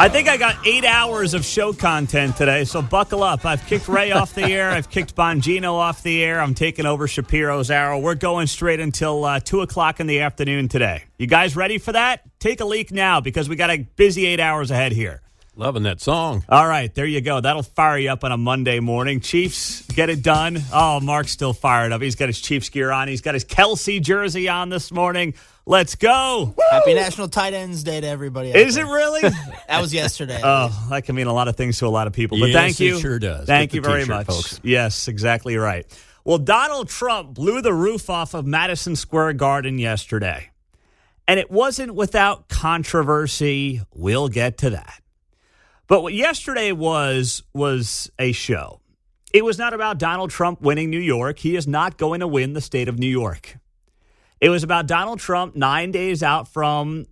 I think I got 8 hours of show content today, so buckle up. I've kicked Ray off the air. I've kicked Bongino off the air. I'm taking over Shapiro's hour. We're going straight until 2 o'clock in the afternoon today. You guys ready for that? Take a leak now because we got a busy 8 hours ahead here. Loving that song. All right, there you go. That'll fire you up on a Monday morning. Chiefs, get it done. Oh, Mark's still fired up. He's got his Chiefs gear on. He's got his Kelsey jersey on this morning. Let's go. Woo! Happy National Tight Ends Day to everybody. Is it really? That was yesterday. Oh, that can mean a lot of things to a lot of people. But yes, thank you. It sure does. Thank you very much. Folks. Yes, exactly right. Well, Donald Trump blew the roof off of Madison Square Garden yesterday. And it wasn't without controversy. We'll get to that. But what yesterday was a show. It was not about Donald Trump winning New York. He is not going to win the state of New York. It was about Donald Trump 9 days out from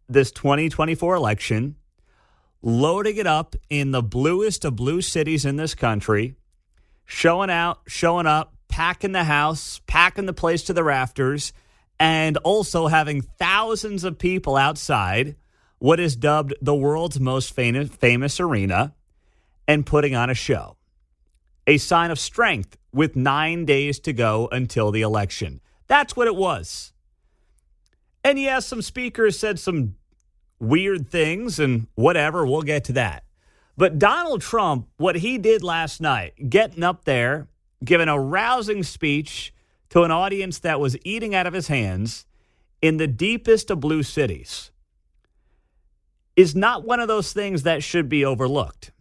this 2024 election, loading it up in the bluest of blue cities in this country, showing up, packing the house, packing the place to the rafters, and also having thousands of people outside what is dubbed the world's most famous arena, and putting on a show. A sign of strength with 9 days to go until the election. That's what it was. And yes, some speakers said some weird things and whatever. We'll get to that. But Donald Trump, what he did last night, getting up there, giving a rousing speech to an audience that was eating out of his hands in the deepest of blue cities, is not one of those things that should be overlooked.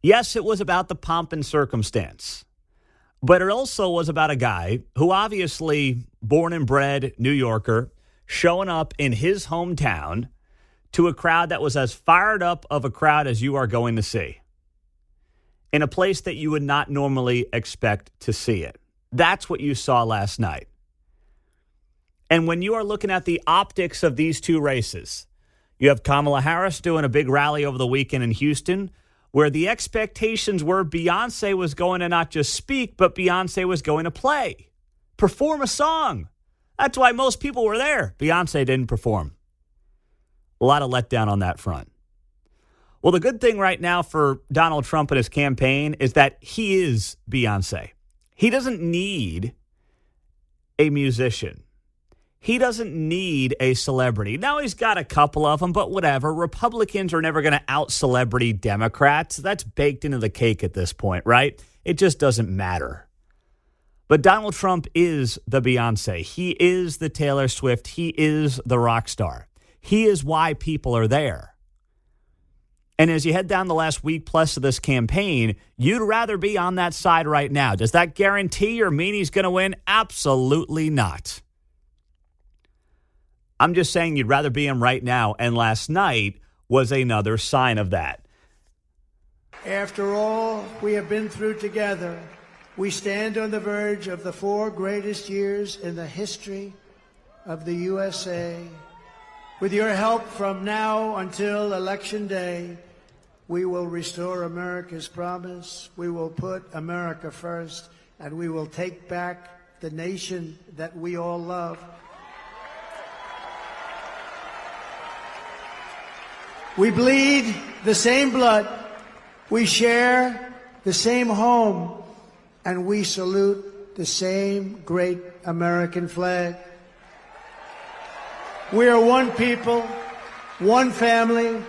Yes, it was about the pomp and circumstance, but it also was about a guy who obviously, born and bred New Yorker, showing up in his hometown to a crowd that was as fired up of a crowd as you are going to see, in a place that you would not normally expect to see it. That's what you saw last night. And when you are looking at the optics of these two races, you have Kamala Harris doing a big rally over the weekend in Houston, where the expectations were Beyonce was going to not just speak, but Beyonce was going to play, perform a song. That's why most people were there. Beyonce didn't perform. A lot of letdown on that front. Well, the good thing right now for Donald Trump and his campaign is that he is Beyonce. He doesn't need a musician. He doesn't need a celebrity. Now, he's got a couple of them, but whatever. Republicans are never going to out-celebrity Democrats. That's baked into the cake at this point, right? It just doesn't matter. But Donald Trump is the Beyonce. He is the Taylor Swift. He is the rock star. He is why people are there. And as you head down the last week plus of this campaign, you'd rather be on that side right now. Does that guarantee or mean he's going to win? Absolutely not. I'm just saying you'd rather be him right now, and last night was another sign of that. After all we have been through together, we stand on the verge of the 4 greatest years in the history of the USA. With your help from now until Election Day, we will restore America's promise, we will put America first, and we will take back the nation that we all love. We bleed the same blood, we share the same home, and we salute the same great American flag. We are one people, one family,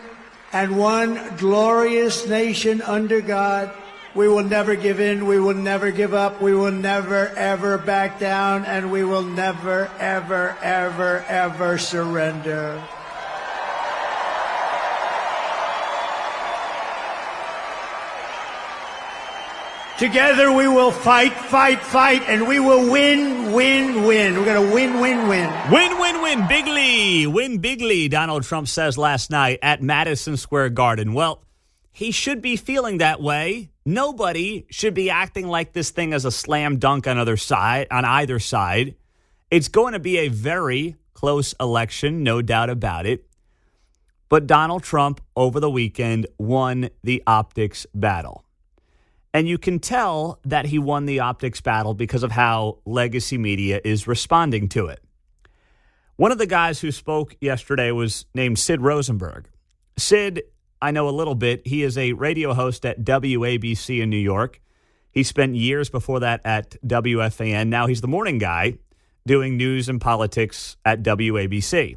and one glorious nation under God. We will never give in, we will never give up, we will never, ever back down, and we will never, ever, ever, ever surrender. Together we will fight, and we will win, win, win. We're going to win, win, win. Win, win, win, bigly. Win bigly, Donald Trump says last night at Madison Square Garden. Well, he should be feeling that way. Nobody should be acting like this thing is a slam dunk on either side. It's going to be a very close election, no doubt about it. But Donald Trump, over the weekend, won the optics battle. And you can tell that he won the optics battle because of how legacy media is responding to it. One of the guys who spoke yesterday was named Sid Rosenberg. Sid, I know a little bit. He is a radio host at WABC in New York. He spent years before that at WFAN. Now he's the morning guy doing news and politics at WABC.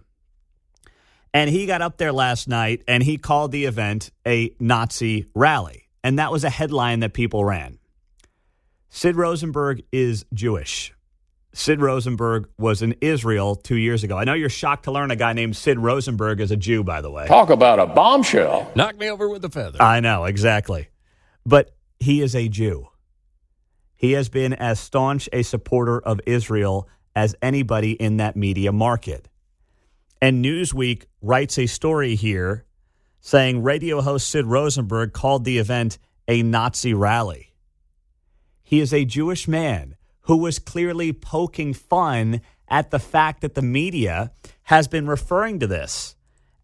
And he got up there last night and he called the event a Nazi rally. And that was a headline that people ran. Sid Rosenberg is Jewish. Sid Rosenberg was in Israel 2 years ago. I know you're shocked to learn a guy named Sid Rosenberg is a Jew, by the way. Talk about a bombshell. Knock me over with a feather. I know, exactly. But he is a Jew. He has been as staunch a supporter of Israel as anybody in that media market. And Newsweek writes a story here saying radio host Sid Rosenberg called the event a Nazi rally. He is a Jewish man who was clearly poking fun at the fact that the media has been referring to this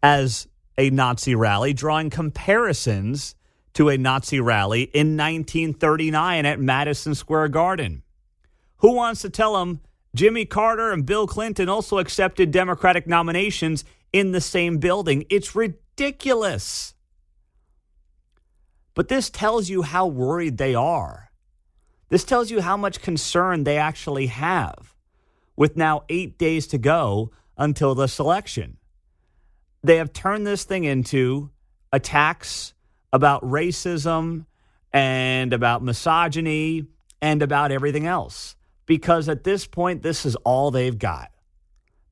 as a Nazi rally, drawing comparisons to a Nazi rally in 1939 at Madison Square Garden. Who wants to tell him Jimmy Carter and Bill Clinton also accepted Democratic nominations in the same building? It's ridiculous. But this tells you how worried they are. This tells you how much concern they actually have with now 8 days to go until this election. They have turned this thing into attacks about racism and about misogyny and about everything else. Because at this point, this is all they've got.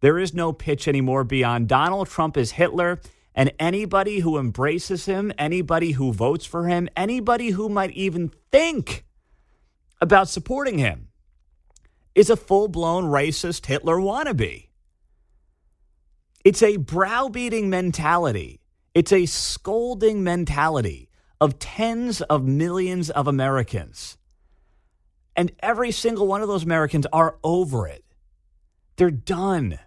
There is no pitch anymore beyond Donald Trump is Hitler, and anybody who embraces him, anybody who votes for him, anybody who might even think about supporting him is a full-blown racist Hitler wannabe. It's a browbeating mentality. It's a scolding mentality of tens of millions of Americans. And every single one of those Americans are over it. They're done.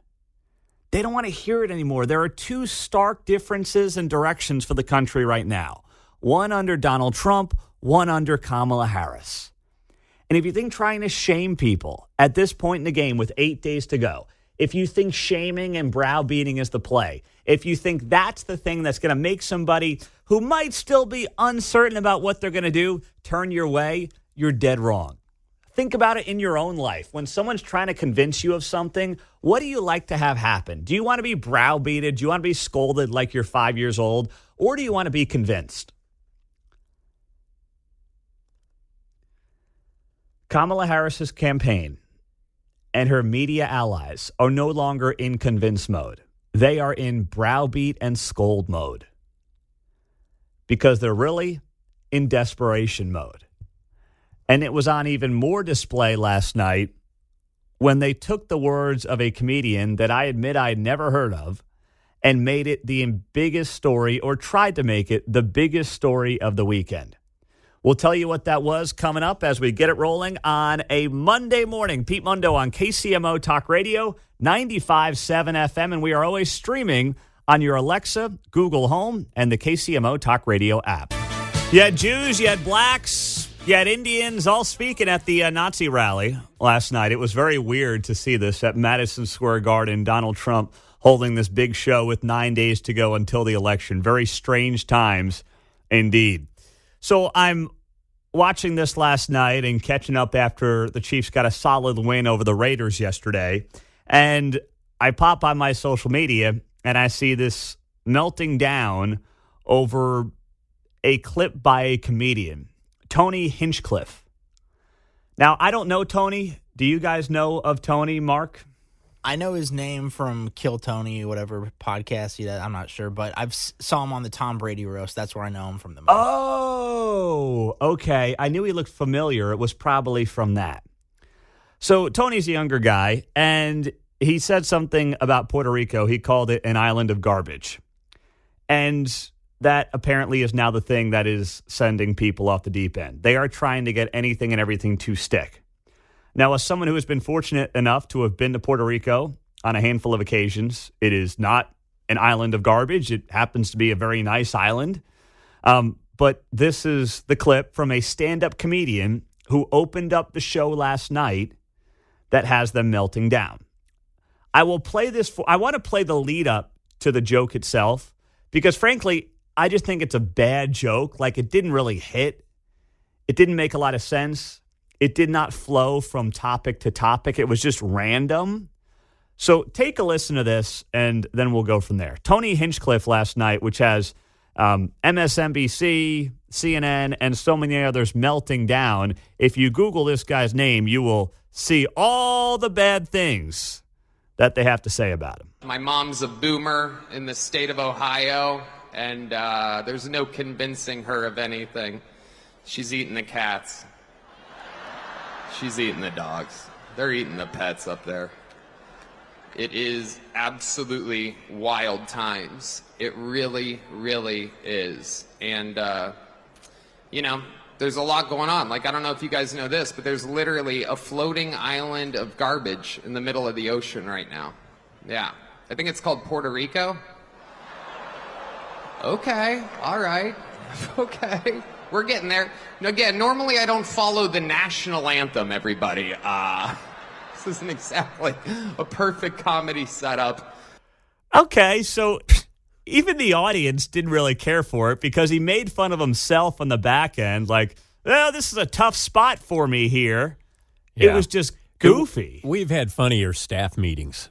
They don't want to hear it anymore. There are two stark differences in directions for the country right now. One under Donald Trump, one under Kamala Harris. And if you think trying to shame people at this point in the game with 8 days to go, if you think shaming and browbeating is the play, if you think that's the thing that's going to make somebody who might still be uncertain about what they're going to do turn your way, you're dead wrong. Think about it in your own life. When someone's trying to convince you of something, what do you like to have happen? Do you want to be browbeated? Do you want to be scolded like you're 5 years old? Or do you want to be convinced? Kamala Harris's campaign and her media allies are no longer in convince mode. They are in browbeat and scold mode because they're really in desperation mode. And it was on even more display last night when they took the words of a comedian that I admit I had never heard of and made it the biggest story, or tried to make it the biggest story of the weekend. We'll tell you what that was coming up as we get it rolling on a Monday morning. Pete Mundo on KCMO Talk Radio, 95.7 FM, and we are always streaming on your Alexa, Google Home, and the KCMO Talk Radio app. You had Jews, you had blacks, you had Indians all speaking at the Nazi rally last night. It was very weird to see this at Madison Square Garden, Donald Trump holding this big show with 9 days to go until the election. Very strange times indeed. So I'm watching this last night and catching up after the Chiefs got a solid win over the Raiders yesterday. And I pop on my social media and I see this melting down over a clip by a comedian, Tony Hinchcliffe. Now, I don't know Tony. Do you guys know of Tony, Mark? I know his name from Kill Tony, whatever podcast he does. I'm not sure, but I've saw him on the Tom Brady roast. That's where I know him from the most. Oh, okay. I knew he looked familiar. It was probably from that. So Tony's a younger guy, and he said something about Puerto Rico. He called it an island of garbage. And that apparently is now the thing that is sending people off the deep end. They are trying to get anything and everything to stick. Now, as someone who has been fortunate enough to have been to Puerto Rico on a handful of occasions, it is not an island of garbage. It happens to be a very nice island. But this is the clip from a stand-up comedian who opened up the show last night that has them melting down. I will play this. I want to play the lead up to the joke itself Because frankly, I just think it's a bad joke. Like, it didn't really hit. It didn't make a lot of sense. It did not flow from topic to topic. It was just random. So take a listen to this, and then we'll go from there. Tony Hinchcliffe last night, which has MSNBC, CNN, and so many others melting down. If you Google this guy's name, you will see all the bad things that they have to say about him. My mom's a boomer in the state of Ohio, and there's no convincing her of anything. She's eating the cats. She's eating the dogs. They're eating the pets up there. It is absolutely wild times. It really, really is. And, there's a lot going on. Like, I don't know if you guys know this, but there's literally a floating island of garbage in the middle of the ocean right now. Yeah. I think it's called Puerto Rico. Okay. All right. Okay. We're getting there. Again, normally I don't follow the national anthem, everybody. This isn't exactly a perfect comedy setup. Okay, so even the audience didn't really care for it because he made fun of himself on the back end. Like, well, this is a tough spot for me here. Yeah. It was just goofy. We've had funnier staff meetings.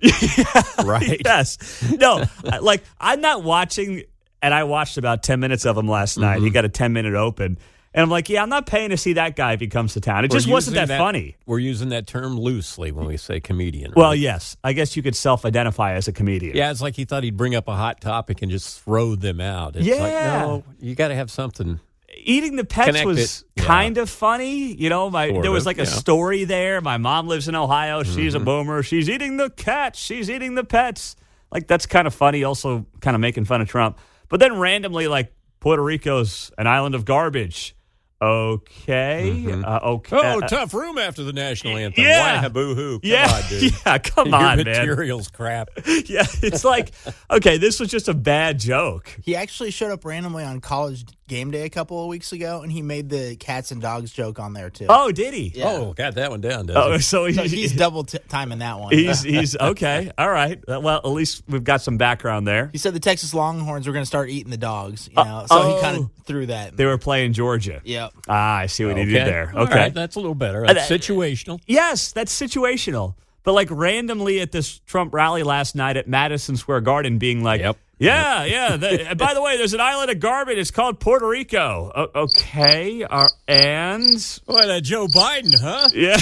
Right? Yes. No, like, I'm not watching, and I watched about 10 minutes of him last night. He got a 10-minute open. And I'm like, yeah, I'm not paying to see that guy if he comes to town. It just wasn't that funny. We're using that term loosely when we say comedian. Right? Well, yes. I guess you could self-identify as a comedian. Yeah, it's like he thought he'd bring up a hot topic and just throw them out. It's like, no, you got to have something. Eating the pets Connect was it. kind of funny. You know, there was like a story there. My mom lives in Ohio. She's a boomer. She's eating the cats. She's eating the pets. Like, that's kind of funny. Also kind of making fun of Trump. But then randomly, like, Puerto Rico's an island of garbage. Okay. Okay. Oh, tough room after the national anthem. Yeah. Why, boo-hoo. Come Yeah. on, dude. Yeah, come Your on, man. material's crap. Yeah, it's like, okay, this was just a bad joke. He actually showed up randomly on College Game Day a couple of weeks ago, and he made the cats and dogs joke on there, too. Oh, did he? Yeah. Oh, got that one down, Oh, does so He's double timing that one. He's okay. All right. Well, at least we've got some background there. He said the Texas Longhorns were going to start eating the dogs, so he kind of threw that. They were playing Georgia. Yep. I see what he did there. All Okay. right, that's a little better. That's situational. Yes, that's situational. But like randomly at this Trump rally last night at Madison Square Garden being like, yeah. By the way, there's an island of garbage. It's called Puerto Rico. Okay. And? Boy, that Joe Biden, huh? Yeah.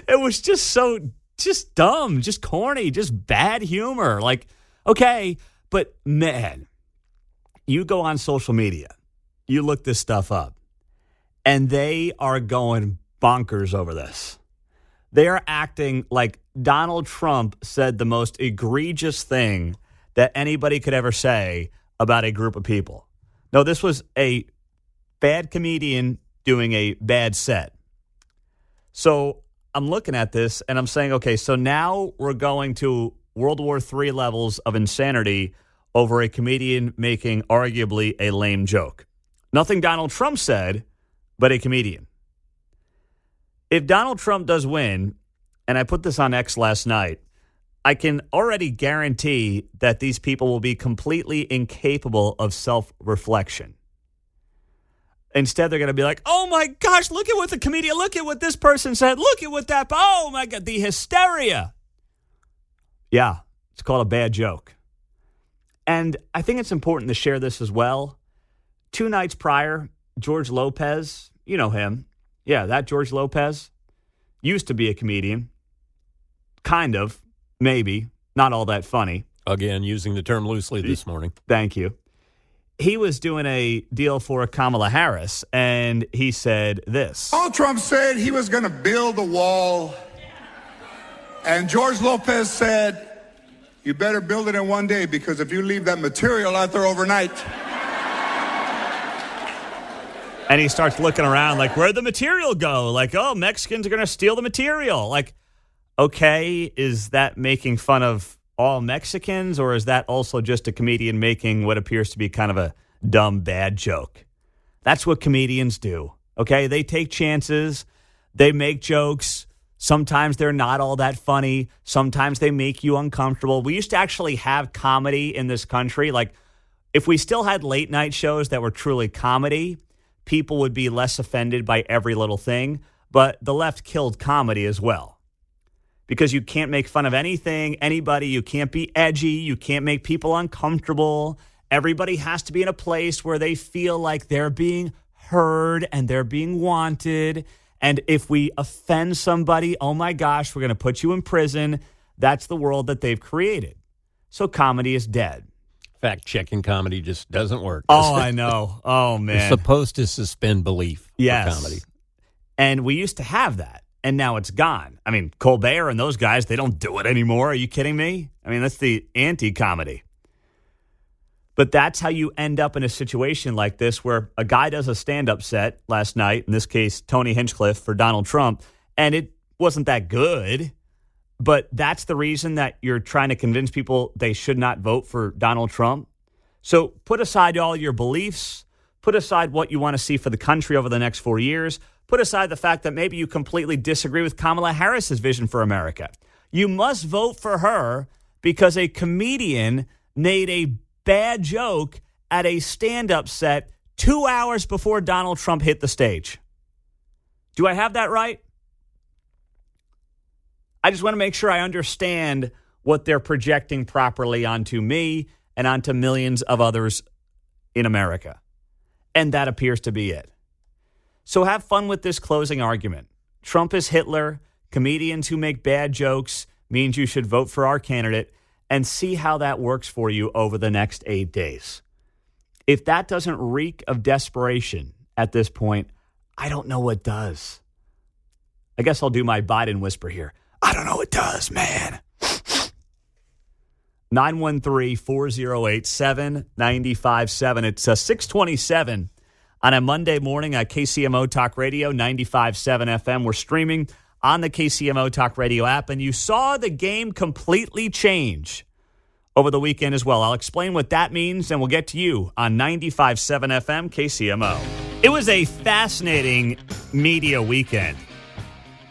It was just dumb, just corny, just bad humor. Like, okay, but man, you go on social media, you look this stuff up, and they are going bonkers over this. They are acting like Donald Trump said the most egregious thing that anybody could ever say about a group of people. No, this was a bad comedian doing a bad set. So I'm looking at this and I'm saying, okay, so now we're going to World War III levels of insanity over a comedian making arguably a lame joke. Nothing Donald Trump said, but a comedian. If Donald Trump does win, and I put this on X last night, I can already guarantee that these people will be completely incapable of self-reflection. Instead, they're going to be like, oh my gosh, look at what the comedian, look at what this person said, look at what that, oh my God, the hysteria. Yeah, it's called a bad joke. And I think it's important to share this as well. 2 nights prior, George Lopez, you know him. Yeah, that George Lopez used to be a comedian. Kind of, maybe, not all that funny. Again, using the term loosely this morning. Thank you. He was doing a deal for Kamala Harris, and he said this. Donald Trump said he was going to build a wall, and George Lopez said, you better build it in one day, because if you leave that material out there overnight... And he starts looking around like, where'd the material go? Like, oh, Mexicans are going to steal the material. Like, okay, is that making fun of all Mexicans, or is that also just a comedian making what appears to be kind of a dumb, bad joke? That's what comedians do, okay? They take chances. They make jokes. Sometimes they're not all that funny. Sometimes they make you uncomfortable. We used to actually have comedy in this country. Like, if we still had late night shows that were truly comedy, people would be less offended by every little thing. But the left killed comedy as well. Because you can't make fun of anything, anybody. You can't be edgy. You can't make people uncomfortable. Everybody has to be in a place where they feel like they're being heard and they're being wanted. And if we offend somebody, oh my gosh, we're going to put you in prison. That's the world that they've created. So comedy is dead. Fact-checking comedy just doesn't work. Oh, I know. Oh, man. It's supposed to suspend belief for comedy. And we used to have that, and now it's gone. I mean, Colbert and those guys, they don't do it anymore. Are you kidding me? I mean, that's the anti-comedy. But that's how you end up in a situation like this where a guy does a stand-up set last night, in this case, Tony Hinchcliffe for Donald Trump, and it wasn't that good. But that's the reason that you're trying to convince people they should not vote for Donald Trump. So put aside all your beliefs, put aside what you want to see for the country over the next 4 years, put aside the fact that maybe you completely disagree with Kamala Harris's vision for America. You must vote for her because a comedian made a bad joke at a stand-up set 2 hours before Donald Trump hit the stage. Do I have that right? I just want to make sure I understand what they're projecting properly onto me and onto millions of others in America. And that appears to be it. So have fun with this closing argument. Trump is Hitler. Comedians who make bad jokes means you should vote for our candidate, and see how that works for you over the next 8 days. If that doesn't reek of desperation at this point, I don't know what does. I guess I'll do my Biden whisper here. I don't know what does, man. 913-408-7957. It's 627 on a Monday morning at KCMO Talk Radio, 95.7 FM. We're streaming on the KCMO Talk Radio app, and you saw the game completely change over the weekend as well. I'll explain what that means, and we'll get to you on 95.7 FM KCMO. It was a fascinating media weekend,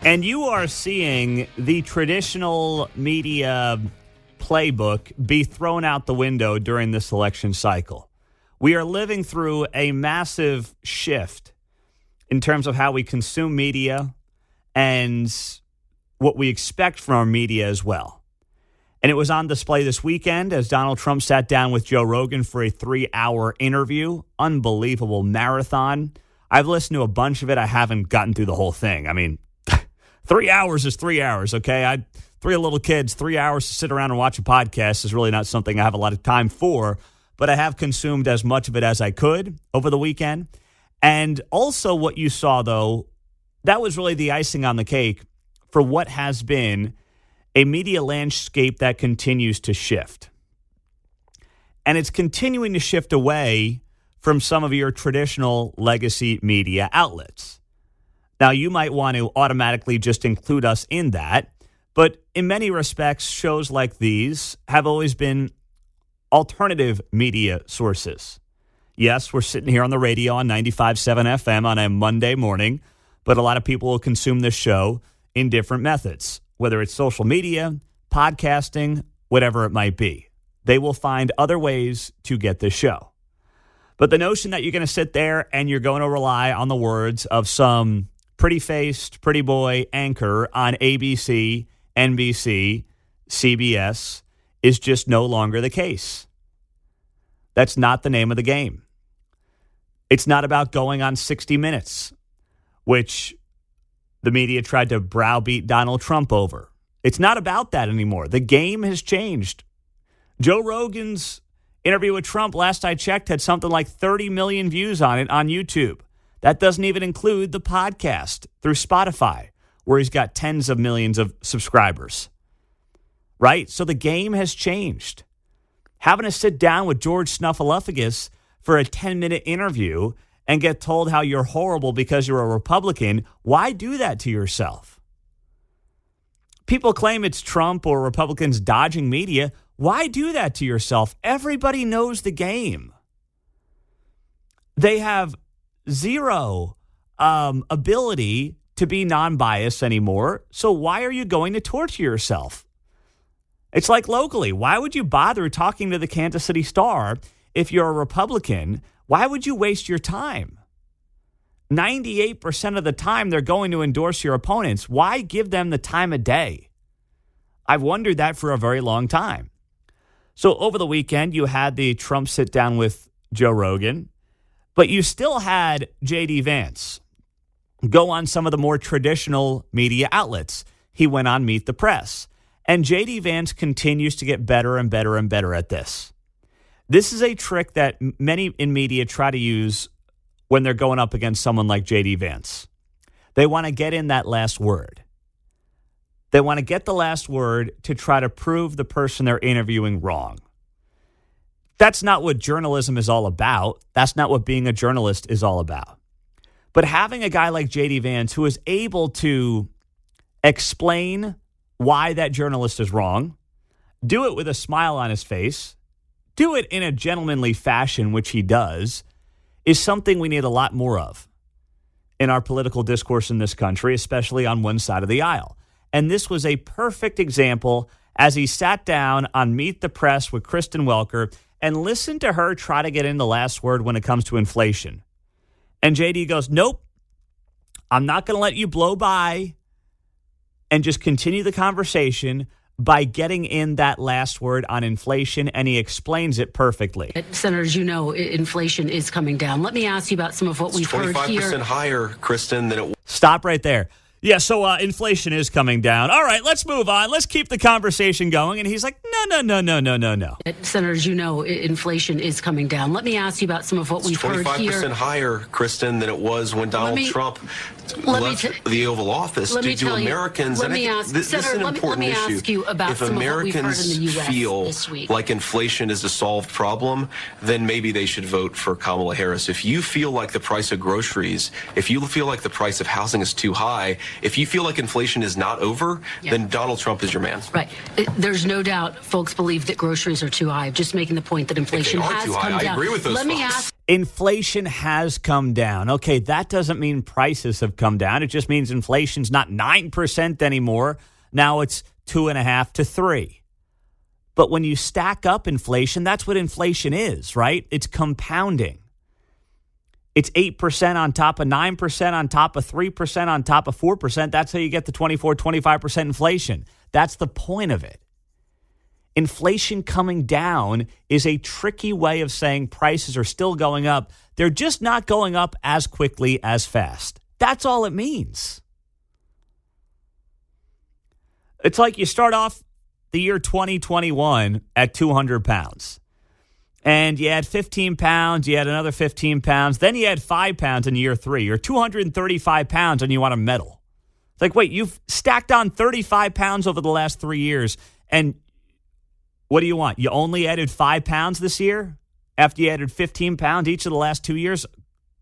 and you are seeing the traditional media playbook be thrown out the window during this election cycle. We are living through a massive shift in terms of how we consume media and what we expect from our media as well. And it was on display this weekend as Donald Trump sat down with Joe Rogan for a 3-hour interview. Unbelievable marathon. I've listened to a bunch of it. I haven't gotten through the whole thing. I mean, 3 hours is 3 hours, okay? Three little kids, 3 hours to sit around and watch a podcast is really not something I have a lot of time for, but I have consumed as much of it as I could over the weekend. And also what you saw, though, that was really the icing on the cake for what has been a media landscape that continues to shift. And it's continuing to shift away from some of your traditional legacy media outlets. Now, you might want to automatically just include us in that, but in many respects, shows like these have always been alternative media sources. Yes, we're sitting here on the radio on 95.7 FM on a Monday morning, but a lot of people will consume this show in different methods, whether it's social media, podcasting, whatever it might be. They will find other ways to get this show. But the notion that you're going to sit there and you're going to rely on the words of some pretty-faced, pretty boy anchor on ABC, NBC, CBS is just no longer the case. That's not the name of the game. It's not about going on 60 Minutes, which the media tried to browbeat Donald Trump over. It's not about that anymore. The game has changed. Joe Rogan's interview with Trump, last I checked, had something like 30 million views on it on YouTube. That doesn't even include the podcast through Spotify, where he's got tens of millions of subscribers. Right? So the game has changed. Having to sit down with George Snuffleupagus for a 10-minute interview and get told how you're horrible because you're a Republican, why do that to yourself? People claim it's Trump or Republicans dodging media. Why do that to yourself? Everybody knows the game. They have zero ability to be non-biased anymore, so why are you going to torture yourself? It's like locally. Why would you bother talking to the Kansas City Star if you're a Republican? Why would you waste your time? 98% of the time, they're going to endorse your opponents. Why give them the time of day? I've wondered that for a very long time. So over the weekend, you had the Trump sit down with Joe Rogan, but you still had J.D. Vance go on some of the more traditional media outlets. He went on Meet the Press. And J.D. Vance continues to get better and better and better at this. This is a trick that many in media try to use when they're going up against someone like J.D. Vance. They want to get in that last word. They want to get the last word to try to prove the person they're interviewing wrong. That's not what journalism is all about. That's not what being a journalist is all about. But having a guy like J.D. Vance who is able to explain why that journalist is wrong, do it with a smile on his face, do it in a gentlemanly fashion, which he does, is something we need a lot more of in our political discourse in this country, especially on one side of the aisle. And this was a perfect example as he sat down on Meet the Press with Kristen Welker and listened to her try to get in the last word when it comes to inflation. And JD goes, nope, I'm not going to let you blow by and just continue the conversation by getting in that last word on inflation, and he explains it perfectly. Senators, you know inflation is coming down. Let me ask you about some of what we've heard here. 25% higher, Kristen, than it was. Stop right there. Yeah, so inflation is coming down. All right, let's move on. Let's keep the conversation going. And he's like, no. Senators, you know inflation is coming down. Let me ask you about some of what we've heard here. 25% higher, Kristen, than it was when Donald Trump left the Oval Office. Do Americans, and this is an important issue, if Americans feel like inflation is a solved problem, then maybe they should vote for Kamala Harris. If you feel like the price of groceries, if you feel like the price of housing is too high, if you feel like inflation is not over, then Donald Trump is your man. Right. There's no doubt folks believe that groceries are too high. I'm just making the point that inflation has come down. I agree with those Let me ask. Inflation has come down. Okay, that doesn't mean prices have come down. It just means inflation's not 9% anymore. Now it's 2.5 to 3. But when you stack up inflation, that's what inflation is, right? It's compounding. It's 8% on top of 9%, on top of 3%, on top of 4%. That's how you get the 24, 25% inflation. That's the point of it. Inflation coming down is a tricky way of saying prices are still going up. They're just not going up as quickly, as fast. That's all it means. It's like you start off the year 2021 at 200 pounds. And you had 15 pounds, you had another 15 pounds, then you had 5 pounds in year 3. You're 235 pounds and you want a medal. It's like, wait, you've stacked on 35 pounds over the last 3 years, and what do you want? You only added 5 pounds this year after you added 15 pounds each of the last 2 years?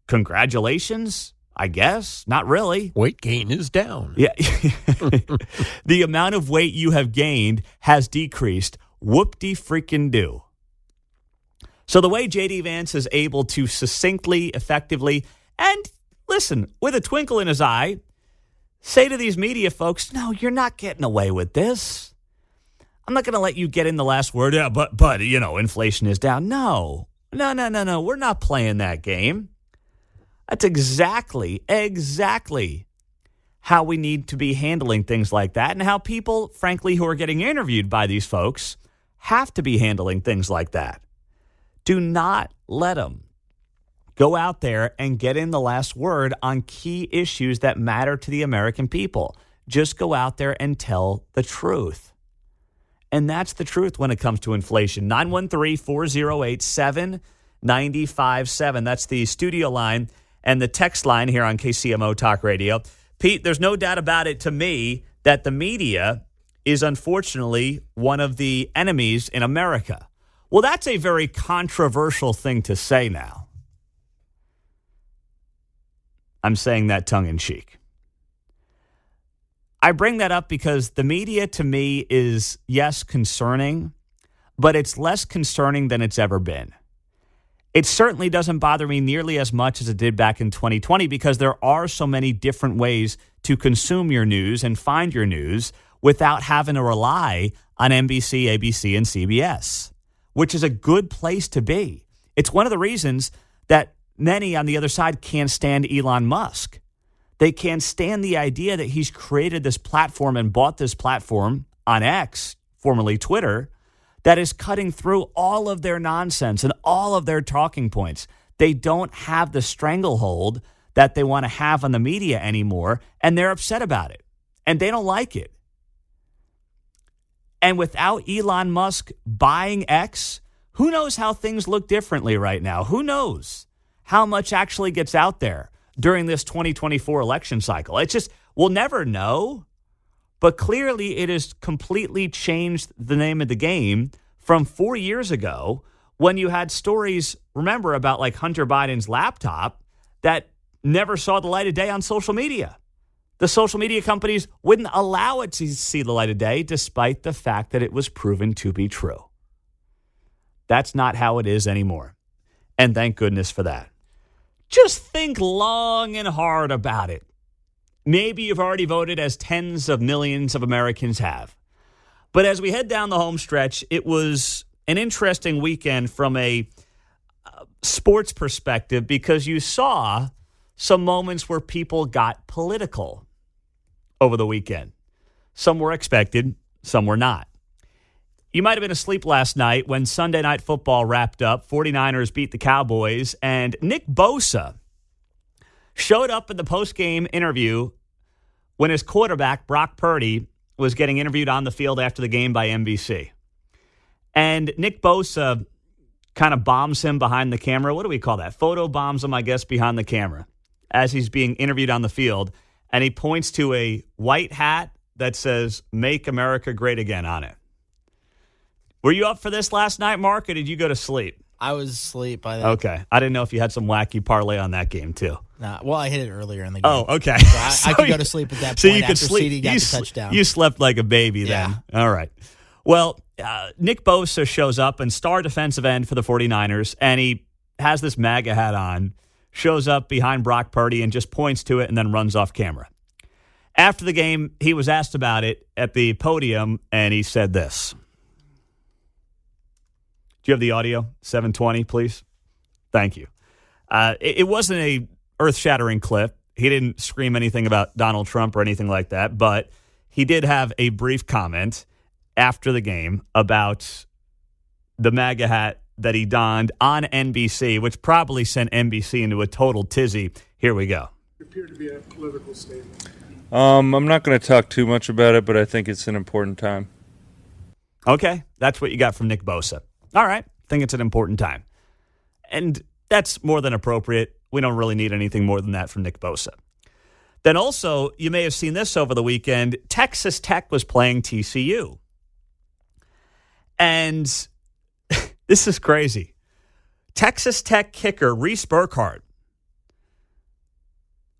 Congratulations, I guess. Not really. Weight gain is down. Yeah. The amount of weight you have gained has decreased. Whoop-de-freaking-do. So the way J.D. Vance is able to succinctly, effectively, and listen, with a twinkle in his eye, say to these media folks, no, you're not getting away with this. I'm not going to let you get in the last word. Yeah, but you know, inflation is down. No. We're not playing that game. That's exactly how we need to be handling things like that, and how people, frankly, who are getting interviewed by these folks have to be handling things like that. Do not let them go out there and get in the last word on key issues that matter to the American people. Just go out there and tell the truth. And that's the truth when it comes to inflation. 913-408-7957. That's the studio line and the text line here on KCMO Talk Radio. Pete, there's no doubt about it to me that the media is unfortunately one of the enemies in America. Well, that's a very controversial thing to say now. I'm saying that tongue-in-cheek. I bring that up because the media to me is, yes, concerning, but it's less concerning than it's ever been. It certainly doesn't bother me nearly as much as it did back in 2020 because there are so many different ways to consume your news and find your news without having to rely on NBC, ABC, and CBS, which is a good place to be. It's one of the reasons that many on the other side can't stand Elon Musk. They can't stand the idea that he's created this platform and bought this platform on X, formerly Twitter, that is cutting through all of their nonsense and all of their talking points. They don't have the stranglehold that they want to have on the media anymore, and they're upset about it, and they don't like it. And without Elon Musk buying X, who knows how things look differently right now? Who knows how much actually gets out there during this 2024 election cycle? It's just, we'll never know. But clearly it has completely changed the name of the game from 4 years ago when you had stories, remember, about like Hunter Biden's laptop that never saw the light of day on social media. The social media companies wouldn't allow it to see the light of day despite the fact that it was proven to be true. That's not how it is anymore. And thank goodness for that. Just think long and hard about it. Maybe you've already voted, as tens of millions of Americans have. But as we head down the home stretch, it was an interesting weekend from a sports perspective because you saw some moments where people got political over the weekend. Some were expected, some were not. You might have been asleep last night when Sunday Night Football wrapped up. 49ers beat the Cowboys, and Nick Bosa showed up in the post-game interview when his quarterback, Brock Purdy, was getting interviewed on the field after the game by NBC. And Nick Bosa kind of bombs him behind the camera. What do we call that? Photo bombs him, I guess, behind the camera as he's being interviewed on the field. And he points to a white hat that says, "Make America Great Again" on it. Were you up for this last night, Mark, or did you go to sleep? I was asleep by that. Okay. I didn't know if you had some wacky parlay on that game, too. Nah, well, I hit it earlier in the game. Oh, okay. So I could go to sleep at that point. So you could after sleep. CD got the touchdown. You slept like a baby then. Yeah. All right. Well, Nick Bosa shows up, and star defensive end for the 49ers, and he has this MAGA hat on, shows up behind Brock Purdy and just points to it and then runs off camera. After the game, he was asked about it at the podium, and he said this. Do you have the audio? 720, please. Thank you. It wasn't a earth-shattering clip. He didn't scream anything about Donald Trump or anything like that, but he did have a brief comment after the game about the MAGA hat that he donned on NBC, which probably sent NBC into a total tizzy. Here we go. It appeared to be a political statement. I'm not going to talk too much about it, but I think it's an important time. Okay, that's what you got from Nick Bosa. All right, think it's an important time. And that's more than appropriate. We don't really need anything more than that from Nick Bosa. Then also, you may have seen this over the weekend, Texas Tech was playing TCU. And this is crazy. Texas Tech kicker Reese Burkhardt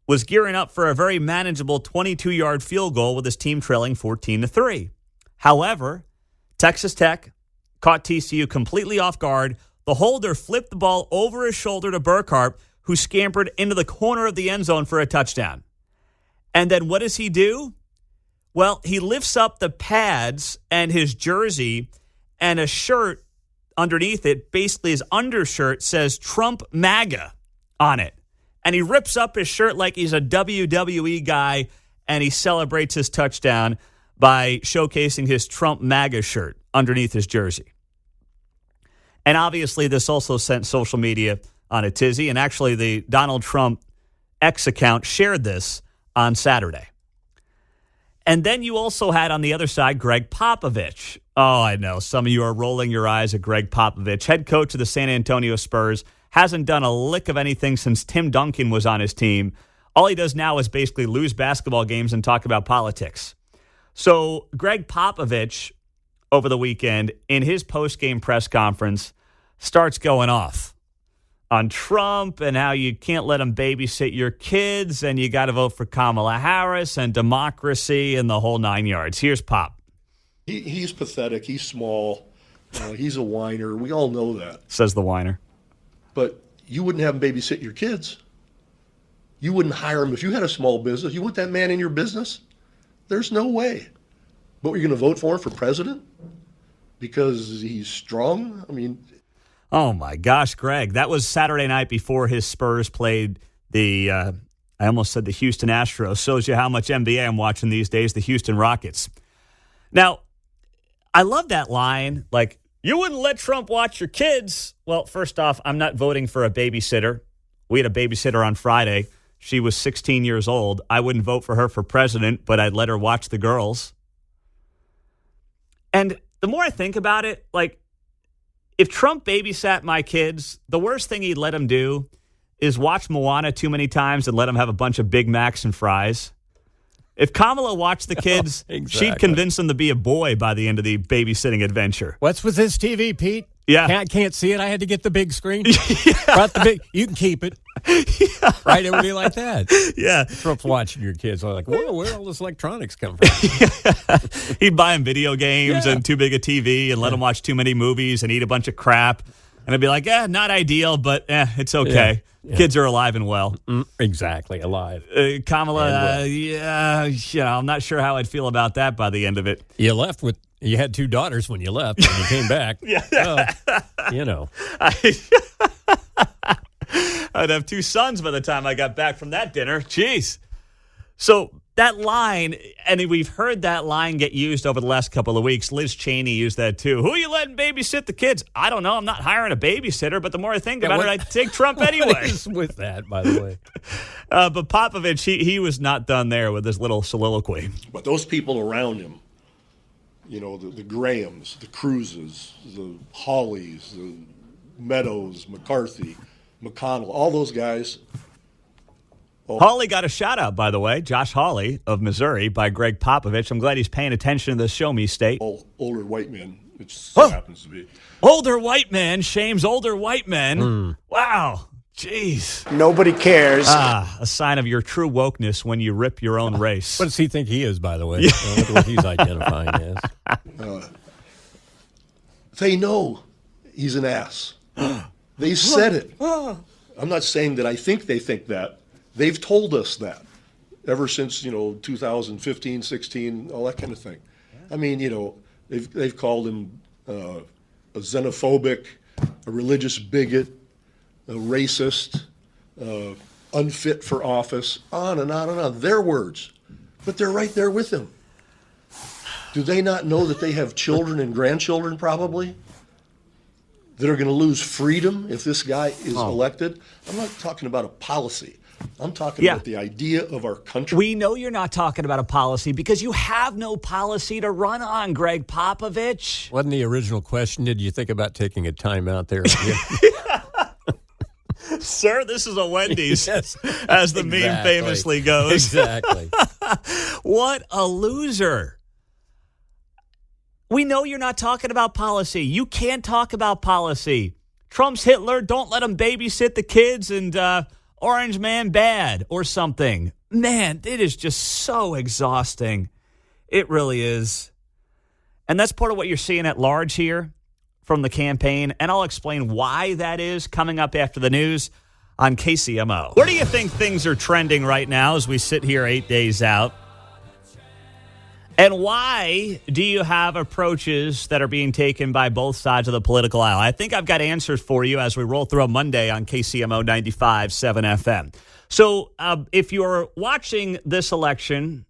was gearing up for a very manageable 22-yard field goal with his team trailing 14-3. However, Texas Tech caught TCU completely off guard. The holder flipped the ball over his shoulder to Burkhardt, who scampered into the corner of the end zone for a touchdown. And then what does he do? Well, he lifts up the pads and his jersey and a shirt underneath it. Basically, his undershirt says Trump MAGA on it. And he rips up his shirt like he's a WWE guy, and he celebrates his touchdown by showcasing his Trump MAGA shirt underneath his jersey. And obviously, this also sent social media on a tizzy. And actually, the Donald Trump X account shared this on Saturday. And then you also had on the other side, Greg Popovich. Oh, I know. Some of you are rolling your eyes at Greg Popovich, head coach of the San Antonio Spurs. Hasn't done a lick of anything since Tim Duncan was on his team. All he does now is basically lose basketball games and talk about politics. So Greg Popovich, over the weekend, in his post-game press conference, starts going off on Trump and how you can't let him babysit your kids and you got to vote for Kamala Harris and democracy and the whole 9 yards. Here's Pop. He's pathetic. He's small. He's a whiner. We all know that. Says the whiner. but you wouldn't have them babysit your kids. You wouldn't hire him if you had a small business. You want that man in your business? There's no way. But you're going to vote for him for president because he's strong? I mean, oh my gosh, Greg, that was Saturday night before his Spurs played the I almost said the Houston Astros. Shows you how much NBA I'm watching these days, the Houston Rockets. Now, I love that line, like, you wouldn't let Trump watch your kids. Well, first off, I'm not voting for a babysitter. We had a babysitter on Friday. She was 16 years old. I wouldn't vote for her for president, but I'd let her watch the girls. And the more I think about it, like, if Trump babysat my kids, the worst thing he'd let them do is watch Moana too many times and let them have a bunch of Big Macs and fries. If Kamala watched the kids, she'd convince them to be a boy by the end of the babysitting adventure. What's with this TV, Pete? Yeah. Can't see it. I had to get the big screen. Brought the big. You can keep it. Yeah. Right? It would be like that. Yeah. Trump's watching your kids. I'm like, whoa, where all this electronics come from? He'd buy them video games and too big a TV and let them watch too many movies and eat a bunch of crap. And I'd be like, not ideal, but it's okay. Yeah. Kids are alive and well. Exactly, alive. Kamala, I'm not sure how I'd feel about that by the end of it. You had 2 daughters when you left, and you came back. I'd have 2 sons by the time I got back from that dinner. Jeez. So that line, and we've heard that line get used over the last couple of weeks. Liz Cheney used that too. Who are you letting babysit the kids? I don't know. I'm not hiring a babysitter, but the more I think about it, I'd take Trump anyway. What is with that, by the way? But Popovich, he was not done there with his little soliloquy. But those people around him, the Grahams, the Cruzes, the Hawleys, the Meadows, McCarthy, McConnell, all those guys. Hawley got a shout out, by the way. Josh Hawley of Missouri by Greg Popovich. I'm glad he's paying attention to the Show Me State. Older white men, which happens to be. Older white man shames older white men. Wow. Jeez. Nobody cares. A sign of your true wokeness when you rip your own race. What does he think he is, by the way? Look at what he's identifying as. They know he's an ass. They said it. I'm not saying that I think they think that. They've told us that ever since, 2015, 16, all that kind of thing. I mean, they've called him a xenophobic, a religious bigot, a racist, unfit for office, on and on and on. Their words. But they're right there with him. Do they not know that they have children and grandchildren probably that are going to lose freedom if this guy is elected? I'm not talking about a policy. I'm talking about the idea of our country. We know you're not talking about a policy because you have no policy to run on, Greg Popovich. Wasn't the original question, did you think about taking a time out there? Sir, this is a Wendy's, as the meme famously goes. Exactly. What a loser. We know you're not talking about policy. You can't talk about policy. Trump's Hitler, don't let him babysit the kids, and Orange Man bad or something. Man, it is just so exhausting. It really is. And that's part of what you're seeing at large here from the campaign. And I'll explain why that is coming up after the news on KCMO. Where do you think things are trending right now as we sit here 8 days out? And why do you have approaches that are being taken by both sides of the political aisle? I think I've got answers for you as we roll through a Monday on KCMO 95.7 FM. So if you're watching this election,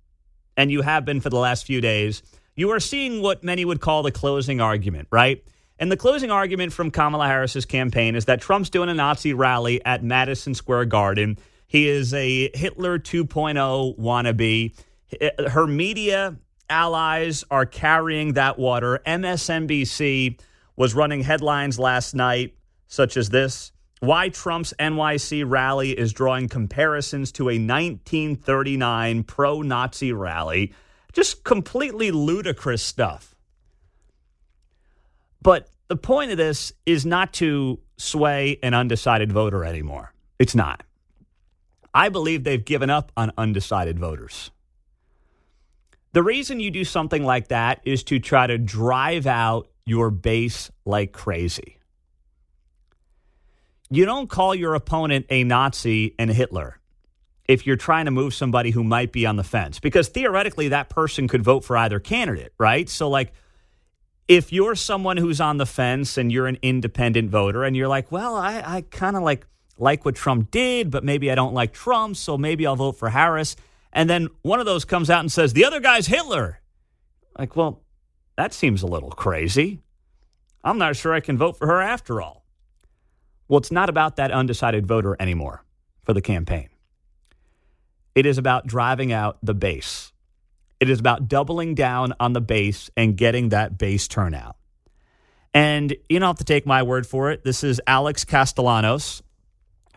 and you have been for the last few days, you are seeing what many would call the closing argument, right? And the closing argument from Kamala Harris's campaign is that Trump's doing a Nazi rally at Madison Square Garden. He is a Hitler 2.0 wannabe. Her media allies are carrying that water. MSNBC was running headlines last night, such as this: why Trump's NYC rally is drawing comparisons to a 1939 pro-Nazi rally. Just completely ludicrous stuff. But the point of this is not to sway an undecided voter anymore. It's not. I believe they've given up on undecided voters. The reason you do something like that is to try to drive out your base like crazy. you don't call your opponent a Nazi and Hitler if you're trying to move somebody who might be on the fence, because theoretically that person could vote for either candidate, right? So like if you're someone who's on the fence and you're an independent voter and you're like, well, I kind of like what Trump did, but maybe I don't like Trump, so maybe I'll vote for Harris. And then one of those comes out and says, the other guy's Hitler. Like, well, that seems a little crazy. I'm not sure I can vote for her after all. Well, it's not about that undecided voter anymore for the campaign. It is about driving out the base. It is about doubling down on the base and getting that base turnout. And you don't have to take my word for it. This is Alex Castellanos,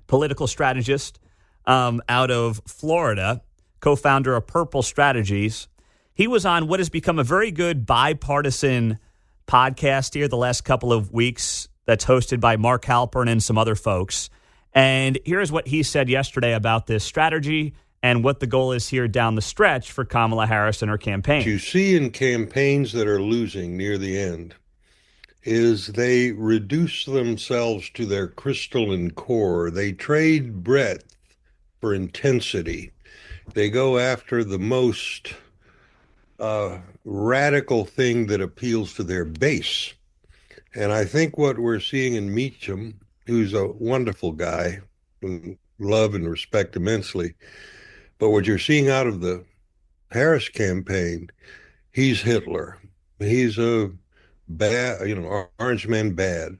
political strategist out of Florida, co-founder of Purple Strategies. He was on what has become a very good bipartisan podcast here the last couple of weeks that's hosted by Mark Halpern and some other folks. And here's what he said yesterday about this strategy and what the goal is here down the stretch for Kamala Harris and her campaign. What you see in campaigns that are losing near the end is they reduce themselves to their crystalline core. They trade breadth for intensity. They go after the most radical thing that appeals to their base. And I think what we're seeing in Meacham, who's a wonderful guy, who love and respect immensely, but what you're seeing out of the Harris campaign, he's Hitler. He's a bad, orange man bad.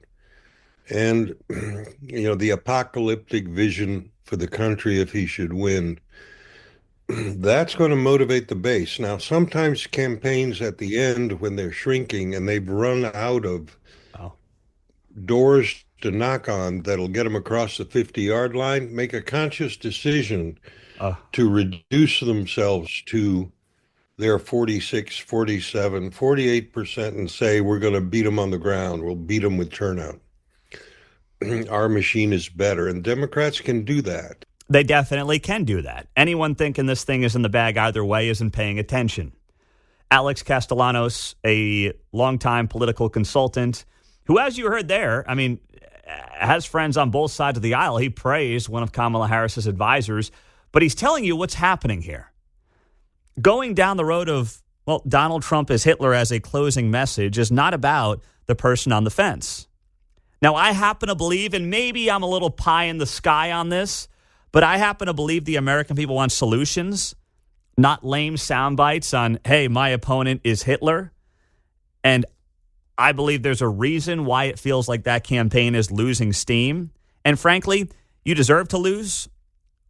And, the apocalyptic vision for the country if he should win, that's going to motivate the base. Now, sometimes campaigns at the end, when they're shrinking and they've run out of doors to knock on that'll get them across the 50-yard line, make a conscious decision to reduce themselves to their 46, 47, 48% and say, we're going to beat them on the ground. We'll beat them with turnout. Our machine is better. And Democrats can do that. They definitely can do that. Anyone thinking this thing is in the bag either way isn't paying attention. Alex Castellanos, a longtime political consultant, who, as you heard there, has friends on both sides of the aisle. He praised one of Kamala Harris's advisors, but he's telling you what's happening here. Going down the road of, Donald Trump is Hitler as a closing message is not about the person on the fence. Now, I happen to believe, and maybe I'm a little pie in the sky on this, but I happen to believe the American people want solutions, not lame sound bites on, hey, my opponent is Hitler. And I believe there's a reason why it feels like that campaign is losing steam. And frankly, you deserve to lose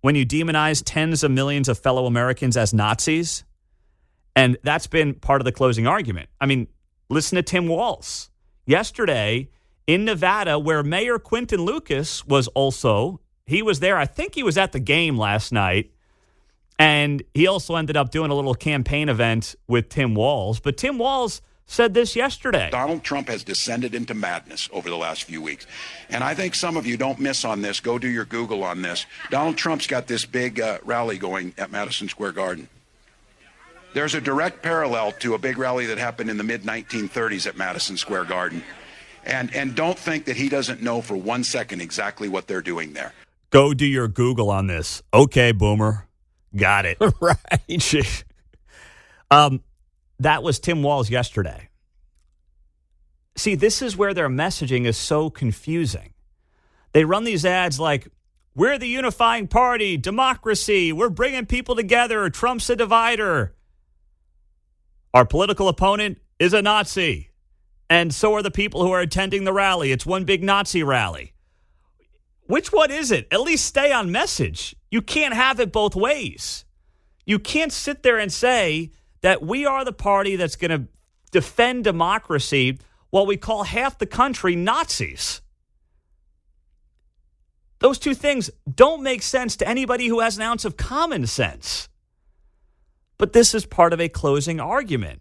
when you demonize tens of millions of fellow Americans as Nazis. And that's been part of the closing argument. Listen to Tim Walz. Yesterday in Nevada, where Mayor Quinton Lucas was also, he was there. I think he was at the game last night. And he also ended up doing a little campaign event with Tim Walz. But Tim Walz said this yesterday. Donald Trump has descended into madness over the last few weeks. And I think some of you don't miss on this. Go do your Google on this. Donald Trump's got this big rally going at Madison Square Garden. There's a direct parallel to a big rally that happened in the mid-1930s at Madison Square Garden. And don't think that he doesn't know for 1 second exactly what they're doing there. Go do your Google on this. Okay, Boomer. Got it. Right. That was Tim Walz yesterday. See, this is where their messaging is so confusing. They run these ads like, we're the unifying party, democracy, we're bringing people together, Trump's a divider. Our political opponent is a Nazi, and so are the people who are attending the rally. It's one big Nazi rally. Which one is it? At least stay on message. You can't have it both ways. You can't sit there and say that we are the party that's going to defend democracy while we call half the country Nazis. Those two things don't make sense to anybody who has an ounce of common sense. But this is part of a closing argument.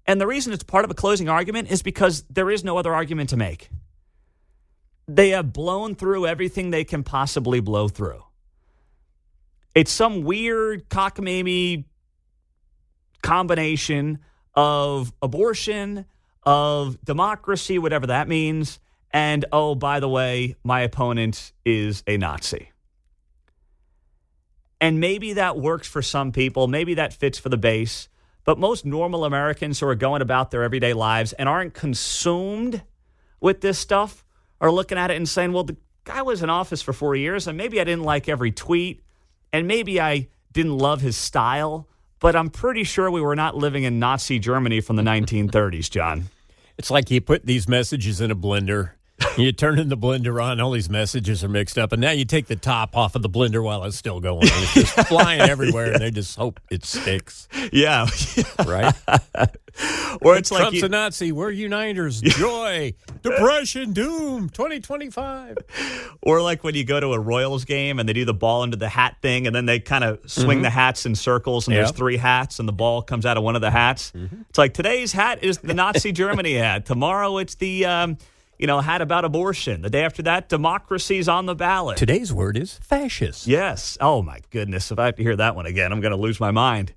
And the reason it's part of a closing argument is because there is no other argument to make. They have blown through everything they can possibly blow through. It's some weird cockamamie combination of abortion, of democracy, whatever that means, And, oh, by the way, my opponent is a Nazi. And maybe that works for some people. Maybe that fits for the base. But most normal Americans who are going about their everyday lives and aren't consumed with this stuff are looking at it and saying, well, the guy was in office for 4 years, and maybe I didn't like every tweet, and maybe I didn't love his style, but I'm pretty sure we were not living in Nazi Germany from the 1930s, John. It's like you put these messages in a blender. You turn in the blender on, all these messages are mixed up, and now you take the top off of the blender while it's still going. It's just flying everywhere, and they just hope it sticks. Yeah. Right? Or it's like Trump's a Nazi. We're uniters. Joy, depression, doom, 2025. Or like when you go to a Royals game and they do the ball into the hat thing, and then they kind of swing the hats in circles, and there's 3 hats, and the ball comes out of one of the hats. It's like today's hat is the Nazi Germany hat. Tomorrow it's the hat about abortion. The day after that, democracy's on the ballot. Today's word is fascist. Yes. Oh, my goodness. If I have to hear that one again, I'm going to lose my mind.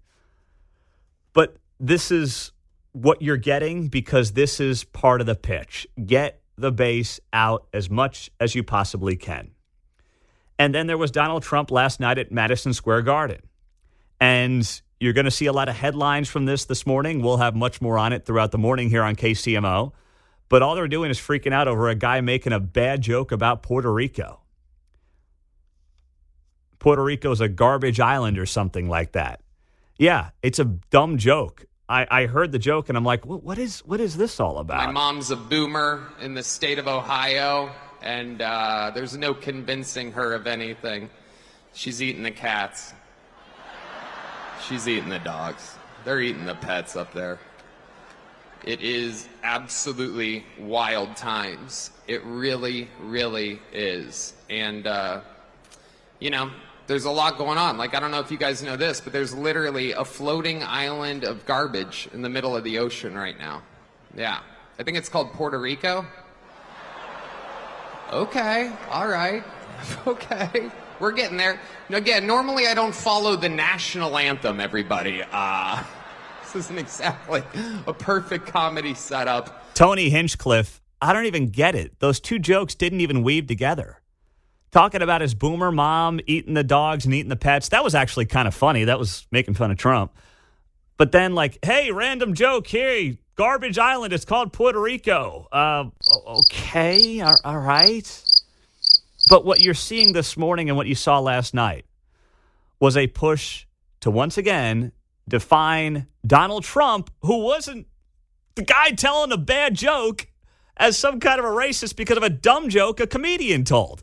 But this is what you're getting because this is part of the pitch. Get the base out as much as you possibly can. And then there was Donald Trump last night at Madison Square Garden. And you're going to see a lot of headlines from this morning. We'll have much more on it throughout the morning here on KCMO. But all they're doing is freaking out over a guy making a bad joke about Puerto Rico. Puerto Rico's a garbage island or something like that. Yeah, it's a dumb joke. I heard the joke and I'm like, what is this all about? My mom's a boomer in the state of Ohio, and there's no convincing her of anything. She's eating the cats. She's eating the dogs. They're eating the pets up there. It is absolutely wild times. It really, really is. And, there's a lot going on. Like, I don't know if you guys know this, but there's literally a floating island of garbage in the middle of the ocean right now. Yeah. I think it's called Puerto Rico. Okay. All right. Okay. We're getting there. Again, normally I don't follow the national anthem, everybody. This isn't exactly a perfect comedy setup. Tony Hinchcliffe, I don't even get it. Those two jokes didn't even weave together. Talking about his boomer mom eating the dogs and eating the pets, that was actually kind of funny. That was making fun of Trump. But then hey, random joke here, garbage island, it's called Puerto Rico. Okay, all right. But what you're seeing this morning and what you saw last night was a push to once again define Donald Trump, who wasn't the guy telling a bad joke, as some kind of a racist because of a dumb joke a comedian told.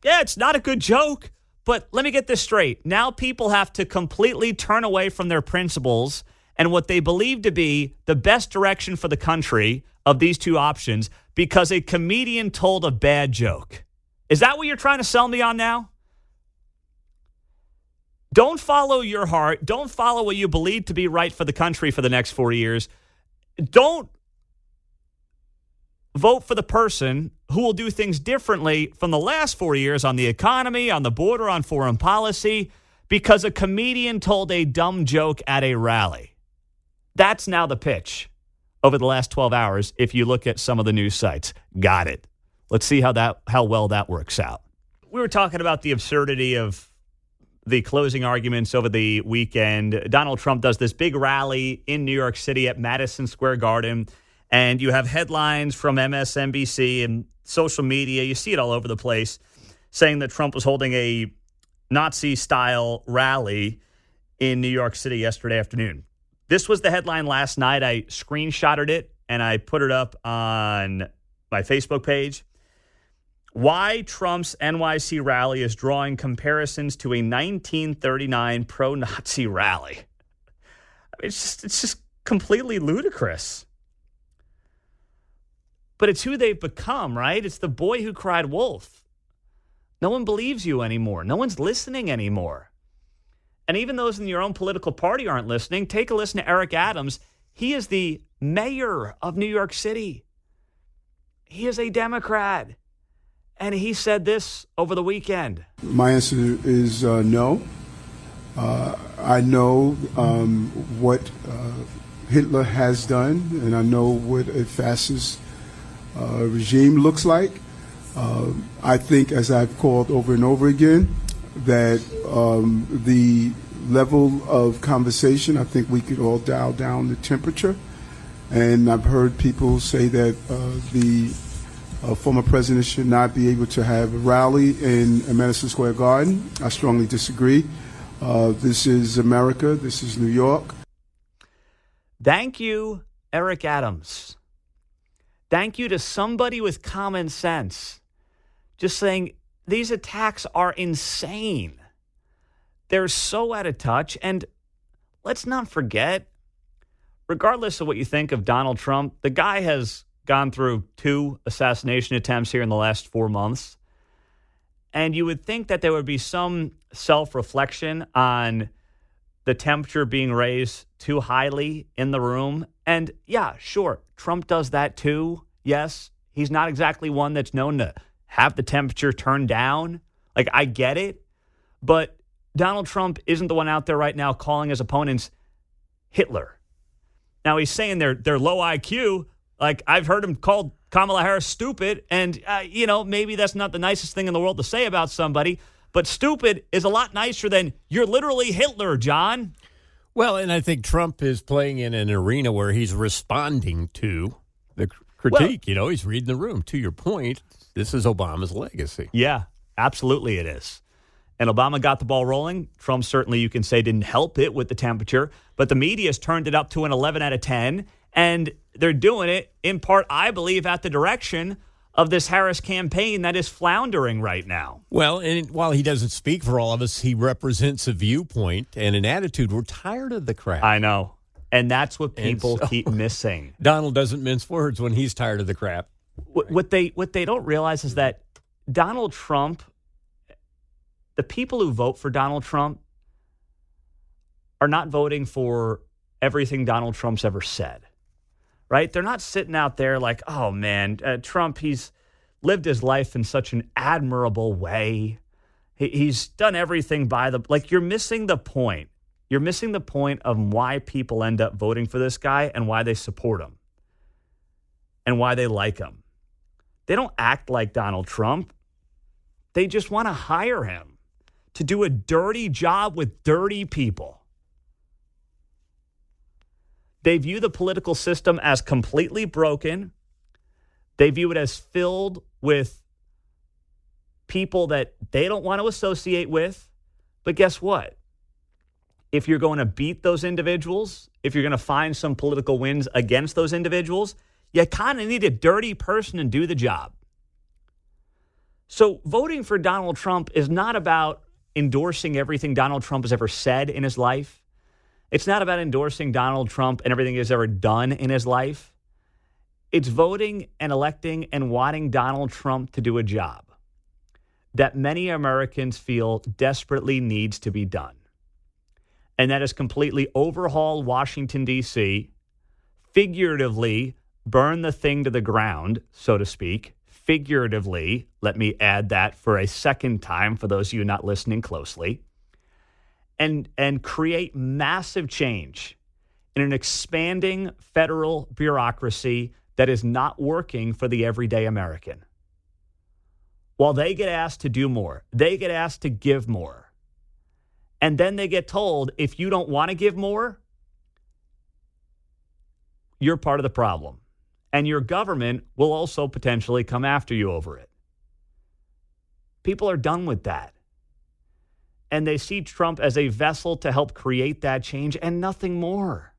It's not a good joke, but let me get this straight. Now people have to completely turn away from their principles and what they believe to be the best direction for the country of these two options because a comedian told a bad joke. Is that what you're trying to sell me on now? Don't follow your heart. Don't follow what you believe to be right for the country for the next 4 years. Don't vote for the person who will do things differently from the last 4 years on the economy, on the border, on foreign policy, because a comedian told a dumb joke at a rally. That's now the pitch over the last 12 hours if you look at some of the news sites. Got it. Let's see how well that works out. We were talking about the absurdity of the closing arguments over the weekend. Donald Trump does this big rally in New York City at Madison Square Garden, and you have headlines from MSNBC and social media. You see it all over the place saying that Trump was holding a Nazi-style rally in New York City yesterday afternoon. This was the headline last night. I screenshotted it, and I put it up on my Facebook page. Why Trump's NYC rally is drawing comparisons to a 1939 pro-Nazi rally. I mean, it's just completely ludicrous. But it's who they've become, right? It's the boy who cried wolf. No one believes you anymore. No one's listening anymore. And even those in your own political party aren't listening. Take a listen to Eric Adams. He is the mayor of New York City. He is a Democrat. And he said this over the weekend. My answer is no. I know what Hitler has done, and I know what a fascist regime looks like. I think, as I've called over and over again, that the level of conversation, I think we could all dial down the temperature. And I've heard people say that the former president should not be able to have a rally in Madison Square Garden. I strongly disagree. This is America. This is New York. Thank you, Eric Adams. Thank you to somebody with common sense. Just saying, these attacks are insane. They're so out of touch. And let's not forget, regardless of what you think of Donald Trump, the guy has gone through 2 assassination attempts here in the last 4 months. And you would think that there would be some self-reflection on the temperature being raised too highly in the room. And yeah, sure, Trump does that too. Yes, he's not exactly one that's known to have the temperature turned down. Like, I get it. But Donald Trump isn't the one out there right now calling his opponents Hitler. Now, he's saying they're low IQ. Like, I've heard him call Kamala Harris stupid. And, maybe that's not the nicest thing in the world to say about somebody. But stupid is a lot nicer than you're literally Hitler, John. Well, and I think Trump is playing in an arena where he's responding to the critique. Well, he's reading the room. To your point, this is Obama's legacy. Yeah, absolutely it is. And Obama got the ball rolling. Trump certainly, you can say, didn't help it with the temperature. But the media's turned it up to an 11 out of 10. And they're doing it, in part, I believe, at the direction of this Harris campaign that is floundering right now. Well, and while he doesn't speak for all of us, he represents a viewpoint and an attitude. We're tired of the crap. I know. And that's what people keep missing. Donald doesn't mince words when he's tired of the crap. What they don't realize is that Donald Trump, the people who vote for Donald Trump are not voting for everything Donald Trump's ever said, right? They're not sitting out there like, oh, man, Trump, he's lived his life in such an admirable way. He's done everything you're missing the point. You're missing the point of why people end up voting for this guy and why they support him and why they like him. They don't act like Donald Trump. They just want to hire him to do a dirty job with dirty people. They view the political system as completely broken. They view it as filled with people that they don't want to associate with. But guess what? If you're going to beat those individuals, if you're going to find some political wins against those individuals, you kind of need a dirty person to do the job. So voting for Donald Trump is not about endorsing everything Donald Trump has ever said in his life. It's not about endorsing Donald Trump and everything he's ever done in his life. It's voting and electing and wanting Donald Trump to do a job that many Americans feel desperately needs to be done. And that is completely overhaul Washington, D.C., figuratively burn the thing to the ground, so to speak. Figuratively, let me add that for a second time for those of you not listening closely, and create massive change in an expanding federal bureaucracy that is not working for the everyday American. While they get asked to do more, they get asked to give more. And then they get told, if you don't want to give more, you're part of the problem. And your government will also potentially come after you over it. People are done with that. And they see Trump as a vessel to help create that change and nothing more.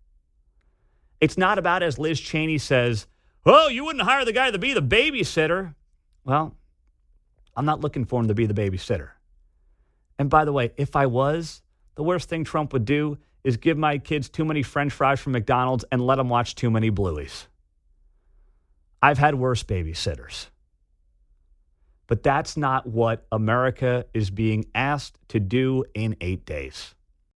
It's not about, as Liz Cheney says, oh, you wouldn't hire the guy to be the babysitter. Well, I'm not looking for him to be the babysitter. And by the way, if I was, the worst thing Trump would do is give my kids too many French fries from McDonald's and let them watch too many Blueies. I've had worse babysitters. But that's not what America is being asked to do in 8 days.